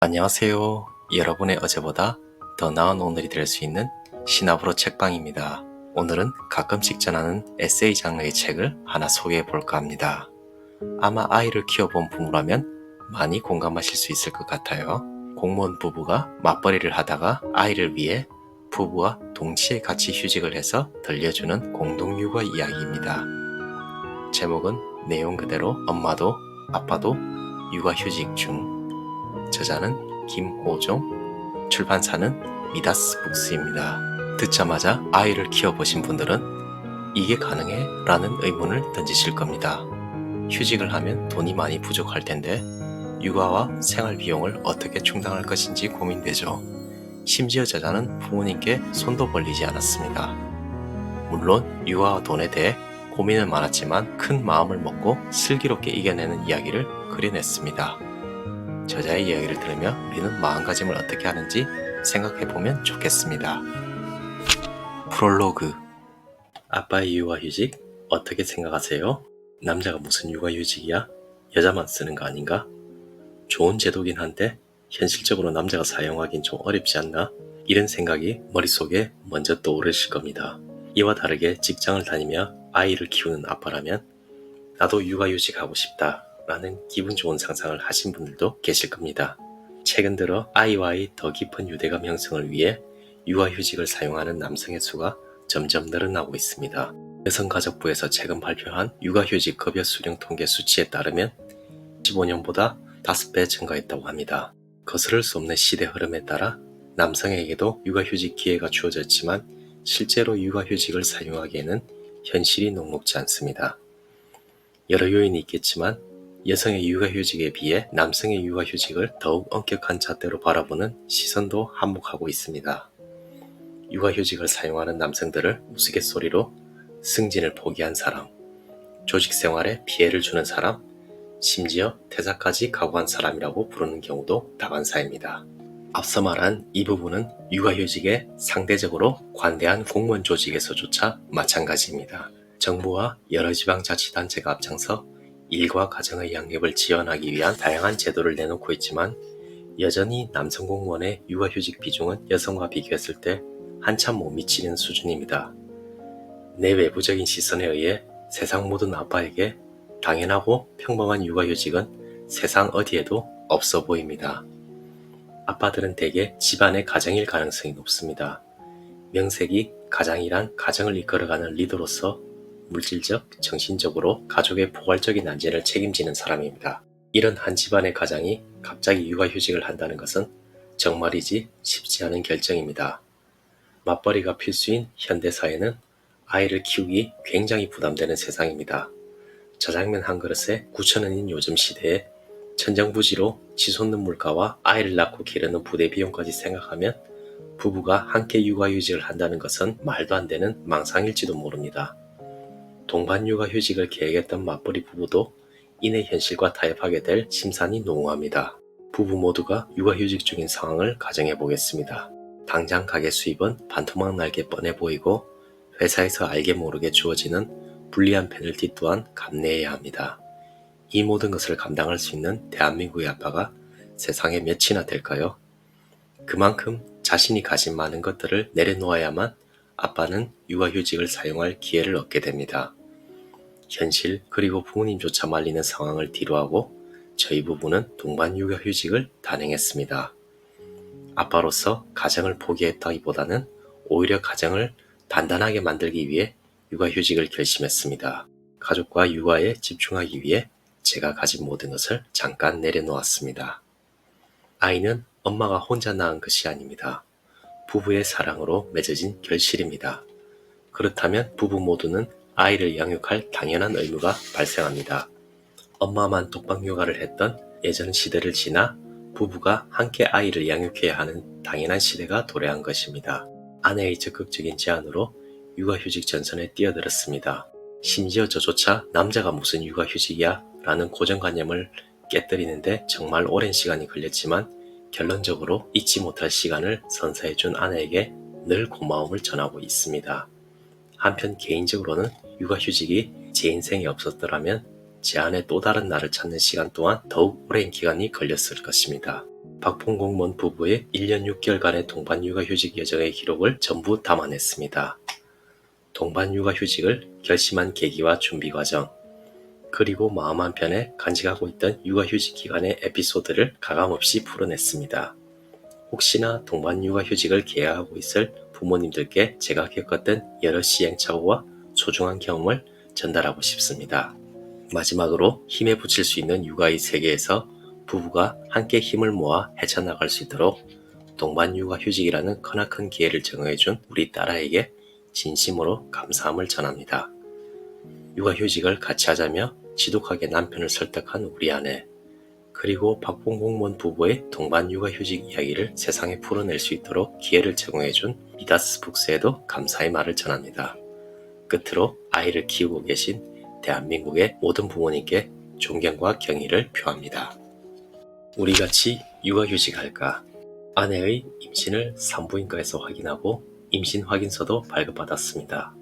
안녕하세요. 여러분의 어제보다 더 나은 오늘이 될 수 있는 신압으로 책방입니다. 오늘은 가끔씩 전하는 에세이 장르의 책을 하나 소개해 볼까 합니다. 아마 아이를 키워본 부모라면 많이 공감하실 수 있을 것 같아요. 공무원 부부가 맞벌이를 하다가 아이를 위해 부부와 동시에 같이 휴직을 해서 들려주는 공동육아 이야기입니다. 제목은 내용 그대로 엄마도 아빠도 육아휴직 중. 저자는 김호종, 출판사는 미다스 북스입니다. 듣자마자 아이를 키워보신 분들은 이게 가능해? 라는 의문을 던지실 겁니다. 휴직을 하면 돈이 많이 부족할 텐데 육아와 생활 비용을 어떻게 충당할 것인지 고민되죠. 심지어 저자는 부모님께 손도 벌리지 않았습니다. 물론 육아와 돈에 대해 고민은 많았지만 큰 마음을 먹고 슬기롭게 이겨내는 이야기를 그려냈습니다. 저자의 이야기를 들으며 우리는 마음가짐을 어떻게 하는지 생각해보면 좋겠습니다. 프롤로그. 아빠의 육아휴직 어떻게 생각하세요? 남자가 무슨 육아휴직이야? 여자만 쓰는 거 아닌가? 좋은 제도긴 한데 현실적으로 남자가 사용하긴 좀 어렵지 않나? 이런 생각이 머릿속에 먼저 떠오르실 겁니다. 이와 다르게 직장을 다니며 아이를 키우는 아빠라면 나도 육아휴직하고 싶다 라는 기분 좋은 상상을 하신 분들도 계실 겁니다. 최근 들어 아이와의 더 깊은 유대감 형성을 위해 육아휴직을 사용하는 남성의 수가 점점 늘어나고 있습니다. 여성가족부에서 최근 발표한 육아휴직 급여 수령 통계 수치에 따르면 15년보다 5배 증가했다고 합니다. 거스를 수 없는 시대 흐름에 따라 남성에게도 육아휴직 기회가 주어졌지만 실제로 육아휴직을 사용하기에는 현실이 녹록지 않습니다. 여러 요인이 있겠지만 여성의 육아휴직에 비해 남성의 육아휴직을 더욱 엄격한 잣대로 바라보는 시선도 한몫하고 있습니다. 육아휴직을 사용하는 남성들을 우스갯소리로 승진을 포기한 사람, 조직 생활에 피해를 주는 사람, 심지어 퇴사까지 각오한 사람이라고 부르는 경우도 다반사입니다. 앞서 말한 이 부분은 육아휴직에 상대적으로 관대한 공무원 조직에서조차 마찬가지입니다. 정부와 여러 지방자치단체가 앞장서 일과 가정의 양립을 지원하기 위한 다양한 제도를 내놓고 있지만 여전히 남성 공무원의 육아휴직 비중은 여성과 비교했을 때 한참 못 미치는 수준입니다. 내 외부적인 시선에 의해 세상 모든 아빠에게 당연하고 평범한 육아휴직은 세상 어디에도 없어 보입니다. 아빠들은 대개 집안의 가장일 가능성이 높습니다. 명색이 가장이란 가정을 이끌어가는 리더로서 물질적, 정신적으로 가족의 포괄적인 안전을 책임지는 사람입니다. 이런 한 집안의 가장이 갑자기 육아휴직을 한다는 것은 정말이지 쉽지 않은 결정입니다. 맞벌이가 필수인 현대사회는 아이를 키우기 굉장히 부담되는 세상입니다. 저장면 한 그릇에 9,000원인 요즘 시대에 천정부지로 치솟는 물가와 아이를 낳고 기르는 부대 비용까지 생각하면 부부가 함께 육아휴직을 한다는 것은 말도 안 되는 망상일지도 모릅니다. 동반 육아휴직을 계획했던 맞벌이 부부도 이내 현실과 타협하게 될 심산이 농후합니다. 부부 모두가 육아휴직 중인 상황을 가정해 보겠습니다. 당장 가게 수입은 반토막 날게 뻔해 보이고 회사에서 알게 모르게 주어지는 불리한 페널티 또한 감내해야 합니다. 이 모든 것을 감당할 수 있는 대한민국의 아빠가 세상에 몇이나 될까요? 그만큼 자신이 가진 많은 것들을 내려놓아야만 아빠는 육아휴직을 사용할 기회를 얻게 됩니다. 현실 그리고 부모님조차 말리는 상황을 뒤로하고 저희 부부는 동반 육아휴직을 단행했습니다. 아빠로서 가정을 포기했다기보다는 오히려 가정을 단단하게 만들기 위해 육아휴직을 결심했습니다. 가족과 육아에 집중하기 위해 제가 가진 모든 것을 잠깐 내려놓았습니다. 아이는 엄마가 혼자 낳은 것이 아닙니다. 부부의 사랑으로 맺어진 결실입니다. 그렇다면 부부 모두는 아이를 양육할 당연한 의무가 발생합니다. 엄마만 독박 육아를 했던 예전 시대를 지나 부부가 함께 아이를 양육해야 하는 당연한 시대가 도래한 것입니다. 아내의 적극적인 제안으로 육아휴직 전선에 뛰어들었습니다. 심지어 저조차 남자가 무슨 육아휴직이야 라는 고정관념을 깨뜨리는데 정말 오랜 시간이 걸렸지만 결론적으로 잊지 못할 시간을 선사해준 아내에게 늘 고마움을 전하고 있습니다. 한편 개인적으로는 육아휴직이 제 인생에 없었더라면 제 안에 또 다른 나를 찾는 시간 또한 더욱 오랜 기간이 걸렸을 것입니다. 박봉공무원 부부의 1년 6개월간의 동반 육아휴직 여정의 기록을 전부 담아냈습니다. 동반 육아휴직을 결심한 계기와 준비 과정, 그리고 마음 한편에 간직하고 있던 육아휴직 기간의 에피소드를 가감없이 풀어냈습니다. 혹시나 동반 육아휴직을 계획하고 있을 부모님들께 제가 겪었던 여러 시행착오와 소중한 경험을 전달하고 싶습니다. 마지막으로 힘에 부칠 수 있는 육아의 세계에서 부부가 함께 힘을 모아 헤쳐나갈 수 있도록 동반 육아휴직이라는 크나큰 기회를 제공해준 우리 딸아이에게 진심으로 감사함을 전합니다. 육아휴직을 같이 하자며 지독하게 남편을 설득한 우리 아내, 그리고 박봉공무원 부부의 동반 육아휴직 이야기를 세상에 풀어낼 수 있도록 기회를 제공해준 미다스 북스에도 감사의 말을 전합니다. 끝으로 아이를 키우고 계신 대한민국의 모든 부모님께 존경과 경의를 표합니다. 우리같이 육아휴직할까? 아내의 임신을 산부인과에서 확인하고 임신 확인서도 발급받았습니다.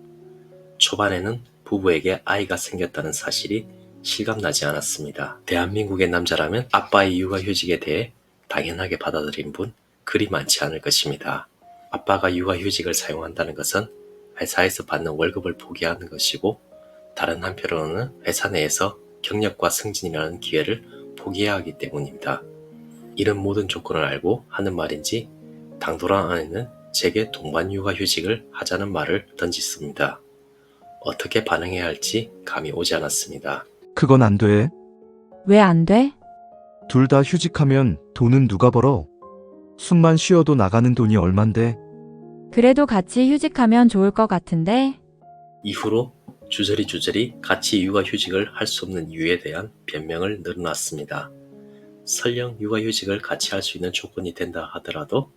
초반에는 부부에게 아이가 생겼다는 사실이 실감나지 않았습니다. 대한민국의 남자라면 아빠의 육아휴직에 대해 당연하게 받아들인 분 그리 많지 않을 것입니다. 아빠가 육아휴직을 사용한다는 것은 회사에서 받는 월급을 포기하는 것이고, 다른 한편으로는 회사 내에서 경력과 승진이라는 기회를 포기해야 하기 때문입니다. 이런 모든 조건을 알고 하는 말인지 당돌한 아내는 제게 동반 육아휴직을 하자는 말을 던졌습니다. 어떻게 반응해야 할지 감이 오지 않았습니다. 그건 안 돼. 왜 안 돼? 둘 다 휴직하면 돈은 누가 벌어? 숨만 쉬어도 나가는 돈이 얼만데. 그래도 같이 휴직하면 좋을 것 같은데? 이후로 주저리 같이 육아휴직을 할 수 없는 이유에 대한 변명을 늘어놨습니다. 설령 육아휴직을 같이 할 수 있는 조건이 된다 하더라도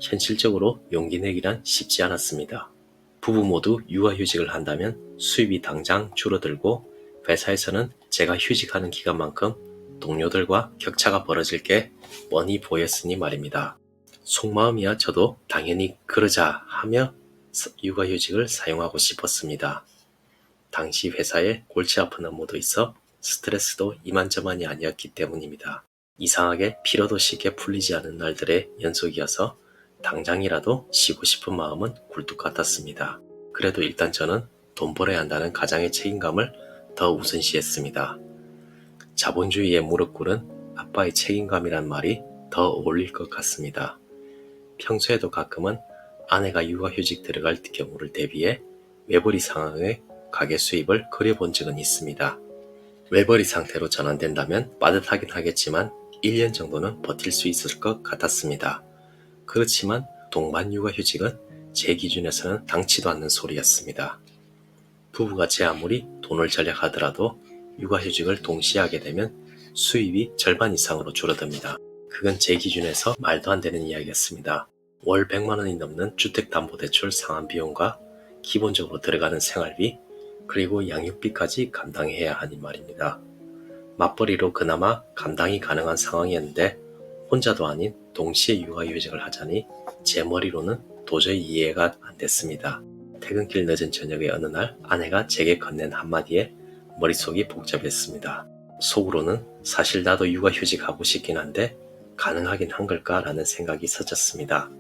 현실적으로 용기 내기란 쉽지 않았습니다. 부부 모두 육아휴직을 한다면 수입이 당장 줄어들고 회사에서는 제가 휴직하는 기간만큼 동료들과 격차가 벌어질 게 뻔히 보였으니 말입니다. 속마음이야 저도 당연히 그러자 하며 육아휴직을 사용하고 싶었습니다. 당시 회사에 골치 아픈 업무도 있어 스트레스도 이만저만이 아니었기 때문입니다. 이상하게 피로도 쉽게 풀리지 않은 날들의 연속이어서 당장이라도 쉬고 싶은 마음은 굴뚝 같았습니다. 그래도 일단 저는 돈 벌어야 한다는 가장의 책임감을 더 우선시했습니다. 자본주의에 무릎 꿇은 아빠의 책임감이란 말이 더 어울릴 것 같습니다. 평소에도 가끔은 아내가 육아휴직 들어갈 경우를 대비해 외벌이 상황의 가계 수입을 그려본 적은 있습니다. 외벌이 상태로 전환된다면 빠듯하긴 하겠지만 1년 정도는 버틸 수 있을 것 같았습니다. 그렇지만 동반 육아휴직은 제 기준에서는 당치도 않는 소리였습니다. 부부가 제 아무리 돈을 절약하더라도 육아휴직을 동시에 하게 되면 수입이 절반 이상으로 줄어듭니다. 그건 제 기준에서 말도 안 되는 이야기였습니다. 월 100만 원이 넘는 주택담보대출 상환 비용과 기본적으로 들어가는 생활비, 그리고 양육비까지 감당해야 하니 말입니다. 맞벌이로 그나마 감당이 가능한 상황이었는데 혼자도 아닌 동시에 육아휴직을 하자니 제 머리로는 도저히 이해가 안 됐습니다. 퇴근길 늦은 저녁의 어느 날 아내가 제게 건넨 한마디에 머릿속이 복잡했습니다. 속으로는 사실 나도 육아휴직 하고 싶긴 한데 가능하긴 한 걸까라는 생각이 서쳤습니다.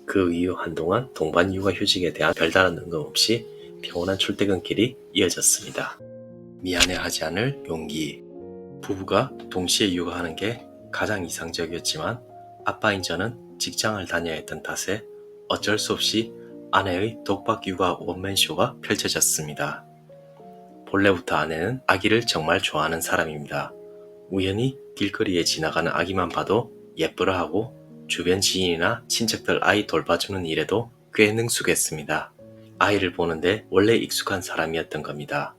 그 이후 한동안 동반 육아휴직에 대한 별다른 언급 없이 평온한 출퇴근길이 이어졌습니다. 미안해하지 않을 용기. 부부가 동시에 육아하는 게 가장 이상적이었지만 아빠인 저는 직장을 다녀야 했던 탓에 어쩔 수 없이 아내의 독박 육아 원맨쇼가 펼쳐졌습니다. 본래부터 아내는 아기를 정말 좋아하는 사람입니다. 우연히 길거리에 지나가는 아기만 봐도 예쁘러하고 주변 지인이나 친척들 아이 돌봐주는 일에도 꽤 능숙했습니다. 아이를 보는데 원래 익숙한 사람이었던 겁니다.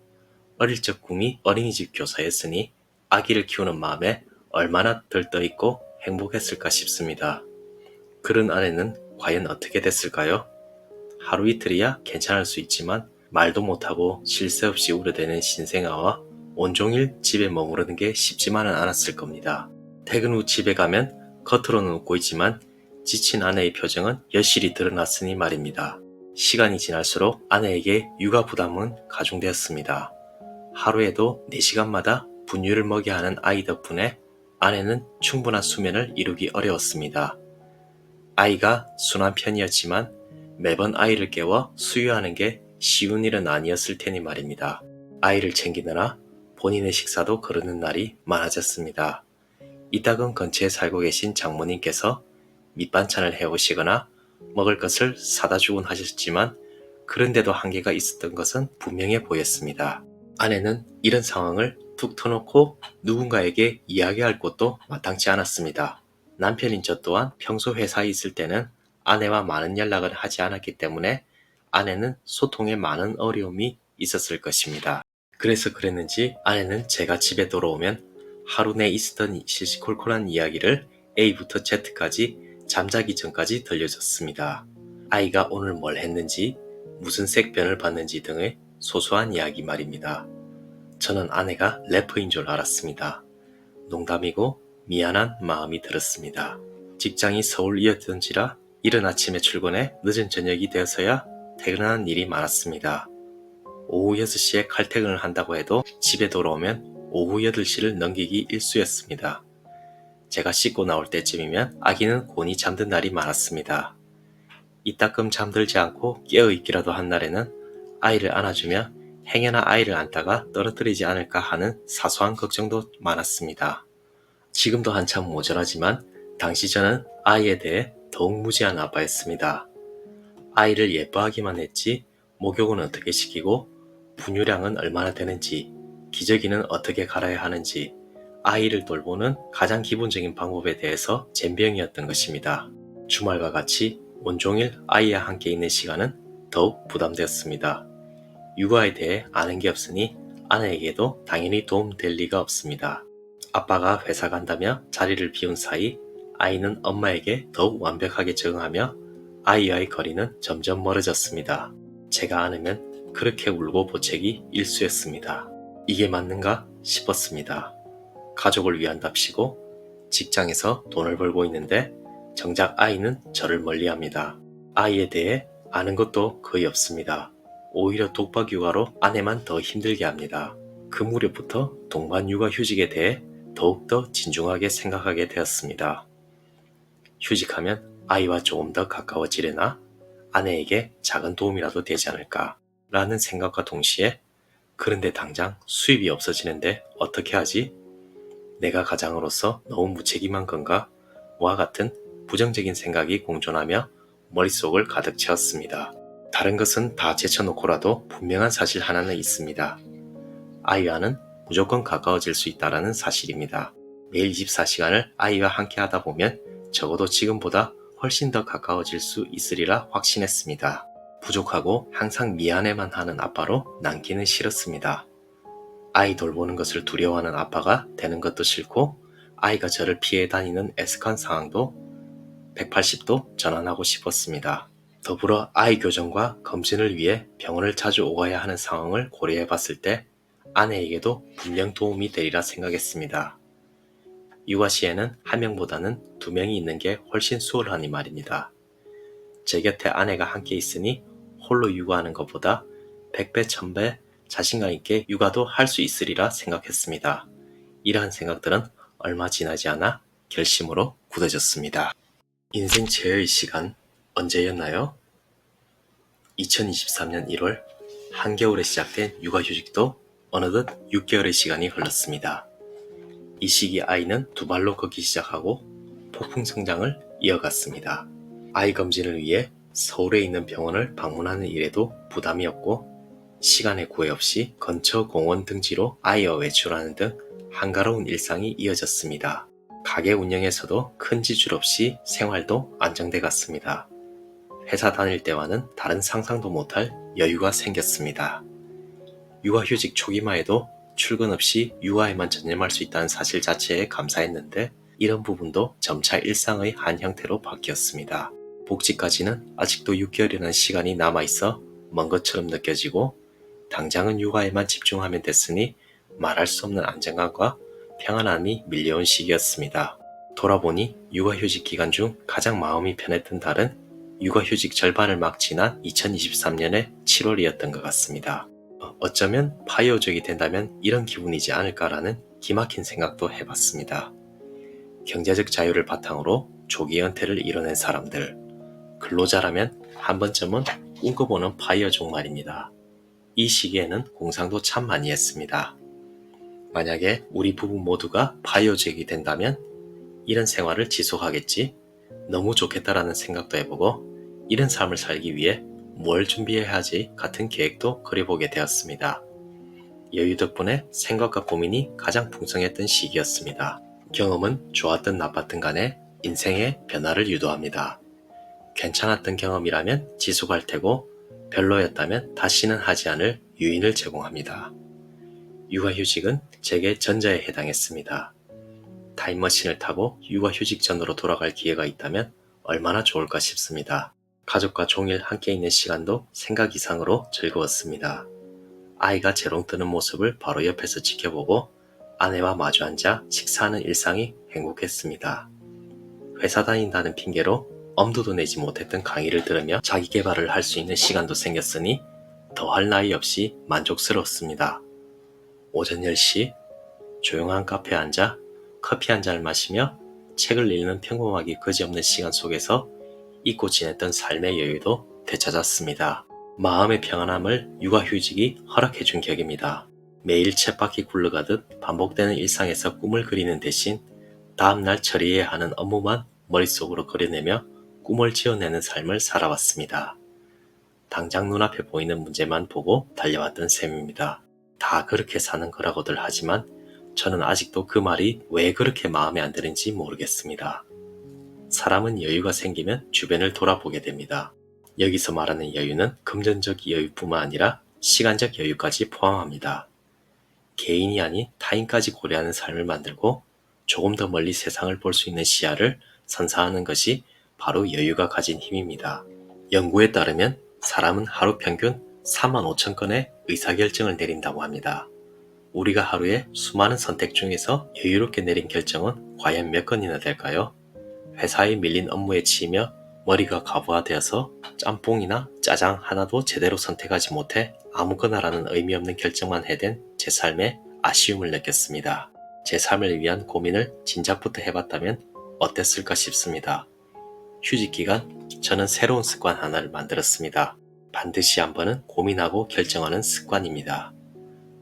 어릴 적 꿈이 어린이집 교사였으니 아기를 키우는 마음에 얼마나 들떠있고 행복했을까 싶습니다. 그런 아내는 과연 어떻게 됐을까요? 하루 이틀이야 괜찮을 수 있지만 말도 못하고 쉴 새 없이 우려대는 신생아와 온종일 집에 머무르는 게 쉽지만은 않았을 겁니다. 퇴근 후 집에 가면 겉으로는 웃고 있지만 지친 아내의 표정은 여실히 드러났으니 말입니다. 시간이 지날수록 아내에게 육아 부담은 가중되었습니다. 하루에도 4시간마다 분유를 먹여야 하는 아이 덕분에 아내는 충분한 수면을 이루기 어려웠습니다. 아이가 순한 편이었지만 매번 아이를 깨워 수유하는 게 쉬운 일은 아니었을 테니 말입니다. 아이를 챙기느라 본인의 식사도 거르는 날이 많아졌습니다. 이따금 근처에 살고 계신 장모님께서 밑반찬을 해오시거나 먹을 것을 사다 주곤 하셨지만 그런데도 한계가 있었던 것은 분명해 보였습니다. 아내는 이런 상황을 툭 터놓고 누군가에게 이야기할 곳도 마땅치 않았습니다. 남편인 저 또한 평소 회사에 있을 때는 아내와 많은 연락을 하지 않았기 때문에 아내는 소통에 많은 어려움이 있었을 것입니다. 그래서 그랬는지 아내는 제가 집에 돌아오면 하루 내 있었던 시시콜콜한 이야기를 A부터 Z까지 잠자기 전까지 들려줬습니다. 아이가 오늘 뭘 했는지, 무슨 색변을 봤는지 등의 소소한 이야기 말입니다. 저는 아내가 래퍼인 줄 알았습니다. 농담이고 미안한 마음이 들었습니다. 직장이 서울이었던지라 이른 아침에 출근해 늦은 저녁이 되어서야 퇴근하는 일이 많았습니다. 오후 6시에 칼퇴근을 한다고 해도 집에 돌아오면 오후 8시를 넘기기 일쑤였습니다. 제가 씻고 나올 때쯤이면 아기는 곤히 잠든 날이 많았습니다. 이따금 잠들지 않고 깨어있기라도 한 날에는 아이를 안아주며 행여나 아이를 안다가 떨어뜨리지 않을까 하는 사소한 걱정도 많았습니다. 지금도 한참 모자라지만 당시 저는 아이에 대해 더욱 무지한 아빠였습니다. 아이를 예뻐하기만 했지 목욕은 어떻게 시키고 분유량은 얼마나 되는지 기저귀는 어떻게 갈아야 하는지 아이를 돌보는 가장 기본적인 방법에 대해서 젬병이었던 것입니다. 주말과 같이 온종일 아이와 함께 있는 시간은 더욱 부담되었습니다. 육아에 대해 아는 게 없으니 아내에게도 당연히 도움될 리가 없습니다. 아빠가 회사 간다며 자리를 비운 사이 아이는 엄마에게 더욱 완벽하게 적응하며 아이와의 거리는 점점 멀어졌습니다. 제가 안으면 그렇게 울고 보채기 일쑤였습니다. 이게 맞는가 싶었습니다. 가족을 위한답시고 직장에서 돈을 벌고 있는데 정작 아이는 저를 멀리합니다. 아이에 대해 아는 것도 거의 없습니다. 오히려 독박 육아로 아내만 더 힘들게 합니다. 그 무렵부터 동반 육아 휴직에 대해 더욱더 진중하게 생각하게 되었습니다. 휴직하면 아이와 조금 더 가까워지려나 아내에게 작은 도움이라도 되지 않을까 라는 생각과 동시에 그런데 당장 수입이 없어지는데 어떻게 하지? 내가 가장으로서 너무 무책임한 건가? 와 같은 부정적인 생각이 공존하며 머릿속을 가득 채웠습니다. 다른 것은 다 제쳐놓고라도 분명한 사실 하나는 있습니다. 아이와는 무조건 가까워질 수 있다는 사실입니다. 매일 24시간을 아이와 함께 하다 보면 적어도 지금보다 훨씬 더 가까워질 수 있으리라 확신했습니다. 부족하고 항상 미안해만 하는 아빠로 남기는 싫었습니다. 아이 돌보는 것을 두려워하는 아빠가 되는 것도 싫고 아이가 저를 피해 다니는 애석한 상황도 180도 전환하고 싶었습니다. 더불어 아이 교정과 검진을 위해 병원을 자주 오가야 하는 상황을 고려해 봤을 때 아내에게도 분명 도움이 되리라 생각했습니다. 육아 시에는 한 명보다는 두 명이 있는 게 훨씬 수월하니 말입니다. 제 곁에 아내가 함께 있으니 홀로 육아하는 것보다 100배, 1000배 자신감 있게 육아도 할 수 있으리라 생각했습니다. 이러한 생각들은 얼마 지나지 않아 결심으로 굳어졌습니다. 인생 최애의 시간 언제였나요? 2023년 1월 한겨울에 시작된 육아휴직도 어느덧 6개월의 시간이 흘렀습니다. 이 시기 아이는 두 발로 걷기 시작하고 폭풍 성장을 이어갔습니다. 아이 검진을 위해 서울에 있는 병원을 방문하는 일에도 부담이 없고 시간의 구애 없이 근처 공원 등지로 아이와 외출하는 등 한가로운 일상이 이어졌습니다. 가게 운영에서도 큰 지출 없이 생활도 안정돼 갔습니다. 회사 다닐 때와는 다른 상상도 못할 여유가 생겼습니다. 육아휴직 초기만 해도 출근 없이 육아에만 전념할 수 있다는 사실 자체에 감사했는데 이런 부분도 점차 일상의 한 형태로 바뀌었습니다. 복직까지는 아직도 6개월이라는 시간이 남아있어 먼 것처럼 느껴지고 당장은 육아에만 집중하면 됐으니 말할 수 없는 안정감과 평안함이 밀려온 시기였습니다. 돌아보니 육아휴직 기간 중 가장 마음이 편했던 달은 육아휴직 절반을 막 지난 2023년의 7월이었던 것 같습니다. 어쩌면 파이어족이 된다면 이런 기분이지 않을까라는 기막힌 생각도 해봤습니다. 경제적 자유를 바탕으로 조기 은퇴를 이뤄낸 사람들, 근로자라면 한 번쯤은 꿈꿔보는 파이어족 말입니다. 이 시기에는 공상도 참 많이 했습니다. 만약에 우리 부부 모두가 파이어족이 된다면 이런 생활을 지속하겠지? 너무 좋겠다라는 생각도 해보고 이런 삶을 살기 위해 뭘 준비해야 하지 같은 계획도 그려보게 되었습니다. 여유 덕분에 생각과 고민이 가장 풍성했던 시기였습니다. 경험은 좋았든 나빴든 간에 인생의 변화를 유도합니다. 괜찮았던 경험이라면 지속할 테고 별로였다면 다시는 하지 않을 유인을 제공합니다. 육아휴직은 제게 전자에 해당했습니다. 타임머신을 타고 육아휴직 전으로 돌아갈 기회가 있다면 얼마나 좋을까 싶습니다. 가족과 종일 함께 있는 시간도 생각 이상으로 즐거웠습니다. 아이가 재롱 뜨는 모습을 바로 옆에서 지켜보고 아내와 마주 앉아 식사하는 일상이 행복했습니다. 회사 다닌다는 핑계로 엄두도 내지 못했던 강의를 들으며 자기 개발을 할 수 있는 시간도 생겼으니 더할 나위 없이 만족스러웠습니다. 오전 10시 조용한 카페에 앉아 커피 한 잔을 마시며 책을 읽는 평범하기 그지없는 시간 속에서 잊고 지냈던 삶의 여유도 되찾았습니다. 마음의 평안함을 육아휴직이 허락해준 격입니다. 매일 쳇바퀴 굴러가듯 반복되는 일상에서 꿈을 그리는 대신 다음날 처리해야 하는 업무만 머릿속으로 그려내며 꿈을 지어내는 삶을 살아왔습니다. 당장 눈앞에 보이는 문제만 보고 달려왔던 셈입니다. 다 그렇게 사는 거라고들 하지만 저는 아직도 그 말이 왜 그렇게 마음에 안 드는지 모르겠습니다. 사람은 여유가 생기면 주변을 돌아보게 됩니다. 여기서 말하는 여유는 금전적 여유뿐만 아니라 시간적 여유까지 포함합니다. 개인이 아닌 타인까지 고려하는 삶을 만들고 조금 더 멀리 세상을 볼 수 있는 시야를 선사하는 것이 바로 여유가 가진 힘입니다. 연구에 따르면 사람은 하루 평균 45,000건의 의사결정을 내린다고 합니다. 우리가 하루에 수많은 선택 중에서 여유롭게 내린 결정은 과연 몇 건이나 될까요? 회사에 밀린 업무에 치이며 머리가 가부화되어서 짬뽕이나 짜장 하나도 제대로 선택하지 못해 아무거나라는 의미 없는 결정만 해댄 제 삶에 아쉬움을 느꼈습니다. 제 삶을 위한 고민을 진작부터 해봤다면 어땠을까 싶습니다. 휴직 기간 저는 새로운 습관 하나를 만들었습니다. 반드시 한 번은 고민하고 결정하는 습관입니다.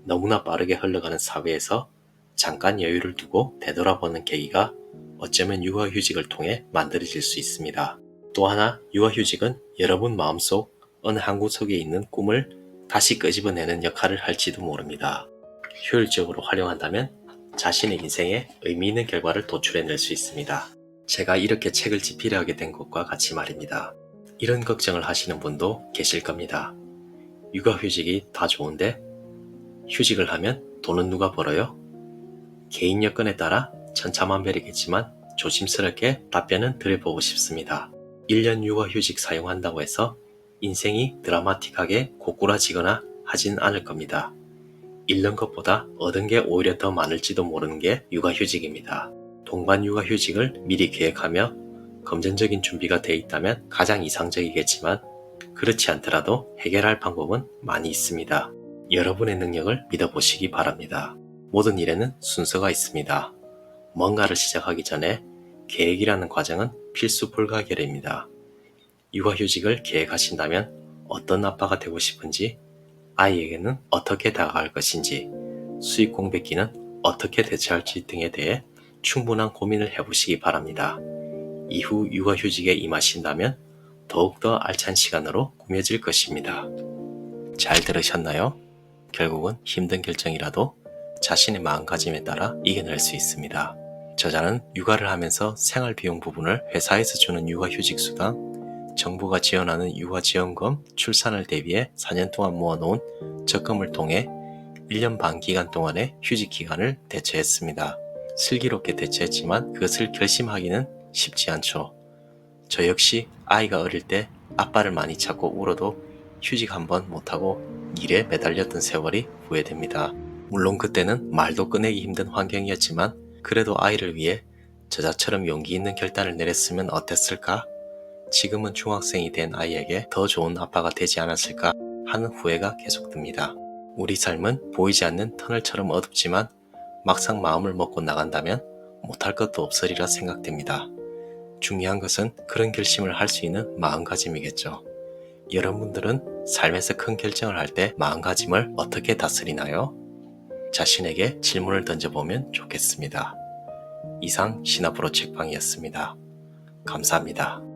너무나 빠르게 흘러가는 사회에서 잠깐 여유를 두고 되돌아보는 계기가 어쩌면 육아휴직을 통해 만들어질 수 있습니다. 또 하나 육아휴직은 여러분 마음속 어느 한 구석에 있는 꿈을 다시 끄집어내는 역할을 할지도 모릅니다. 효율적으로 활용한다면 자신의 인생에 의미 있는 결과를 도출해낼 수 있습니다. 제가 이렇게 책을 집필해 하게 된 것과 같이 말입니다. 이런 걱정을 하시는 분도 계실 겁니다. 육아휴직이 다 좋은데 휴직을 하면 돈은 누가 벌어요? 개인 여건에 따라 천차만별이겠지만 조심스럽게 답변은 드려보고 싶습니다. 1년 육아휴직 사용한다고 해서 인생이 드라마틱하게 고꾸라지거나 하진 않을 겁니다. 잃는 것보다 얻은 게 오히려 더 많을지도 모르는 게 육아휴직입니다. 동반 육아휴직을 미리 계획하며 금전적인 준비가 돼 있다면 가장 이상적이겠지만 그렇지 않더라도 해결할 방법은 많이 있습니다. 여러분의 능력을 믿어보시기 바랍니다. 모든 일에는 순서가 있습니다. 뭔가를 시작하기 전에 계획이라는 과정은 필수 불가결입니다. 육아휴직을 계획하신다면 어떤 아빠가 되고 싶은지, 아이에게는 어떻게 다가갈 것인지, 수익 공백기는 어떻게 대처할지 등에 대해 충분한 고민을 해보시기 바랍니다. 이후 육아휴직에 임하신다면 더욱더 알찬 시간으로 꾸며질 것입니다. 잘 들으셨나요? 결국은 힘든 결정이라도 자신의 마음가짐에 따라 이겨낼 수 있습니다. 저자는 육아를 하면서 생활비용 부분을 회사에서 주는 육아휴직 수당, 정부가 지원하는 육아지원금, 출산을 대비해 4년 동안 모아놓은 적금을 통해 1년 반 기간 동안의 휴직 기간을 대처했습니다. 슬기롭게 대처했지만 그것을 결심하기는 쉽지 않죠. 저 역시 아이가 어릴 때 아빠를 많이 찾고 울어도 휴직 한번 못하고 일에 매달렸던 세월이 후회됩니다. 물론 그때는 말도 꺼내기 힘든 환경이었지만 그래도 아이를 위해 저자처럼 용기 있는 결단을 내렸으면 어땠을까? 지금은 중학생이 된 아이에게 더 좋은 아빠가 되지 않았을까 하는 후회가 계속됩니다. 우리 삶은 보이지 않는 터널처럼 어둡지만 막상 마음을 먹고 나간다면 못할 것도 없으리라 생각됩니다. 중요한 것은 그런 결심을 할 수 있는 마음가짐이겠죠. 여러분들은 삶에서 큰 결정을 할 때 마음가짐을 어떻게 다스리나요? 자신에게 질문을 던져보면 좋겠습니다. 이상 신압으로 책방이었습니다. 감사합니다.